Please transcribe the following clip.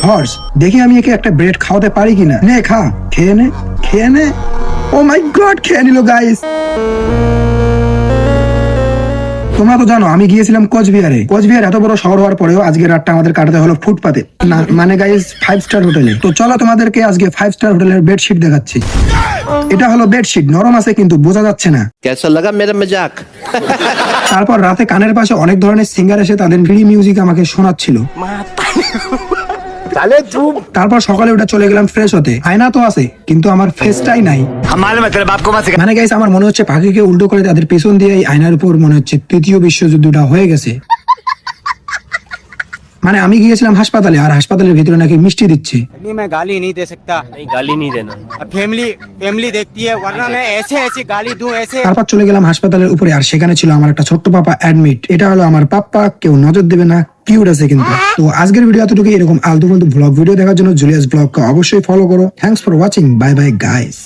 Horse, দেখি আমি একে একটা ব্রেড খাওয়াতে পারি কিনা। নে খা, খেয়ে নে, খেয়ে নে। ও মাই গড, খেয়ে নিল গাইস। তোমরা তো জানো আমি গিয়েছিলাম কোচবিহারে। কোচবিহার এত বড় শহর হওয়ার পরেও আজকে রাতটা আমাদের কাটাতে হলো ফুটপাতে, না মানে গাইস 5 স্টার হোটেলে। তো চলো তোমাদেরকে আজকে 5 স্টার হোটেলের বেডশিট দেখাচ্ছি। এটা হলো বেডশিট, নরম আছে কিন্তু বোঝা যাচ্ছে না। कैसा लगा मेरा मजाक? তারপর রাতে কানের পাশে অনেক ধরনের সিঙ্গার এসে তাদের ফ্রি মিউজিক আমাকে শোনাচ্ছিল। তারপর সকালে উঠে চলে গেলাম ফ্রেশ হতে। আয়না তো আছে কিন্তু আমার ফেসটাই নাই। মানে গাইস আমার মনে হচ্ছে পাখিকে উল্টো করে তাদের পেছন দিয়ে এই আয়নার উপর মনে হচ্ছে তৃতীয় বিশ্বযুদ্ধটা হয়ে গেছে। মানে আমি গিয়েছিলাম হাসপাতালে, আর হাসপাতালের ভিতরে নাকি মিষ্টি দিচ্ছে। नहीं मैं गाली नहीं दे सकता। नहीं गाली नहीं देना। फैमिली फैमिली देखती है, वरना मैं ऐसे ऐसी गाली दूं ऐसे। তারপর চলে গেলাম হাসপাতালের উপরে, আর সেখানে ছিল আমার একটা ছোট্ট পাপা অ্যাডমিট। এটা হলো আমার পাপ্পা, কেউ নজর দেবে না, কিউট আছে কিন্তু। তো আজকের ভিডিও এতটুকু। এরকম আলতু ফালতু ব্লগ ভিডিও দেখার জন্য জুলিয়াস ব্লগকে অবশ্যই ফলো করো। Thanks for watching, bye bye guys.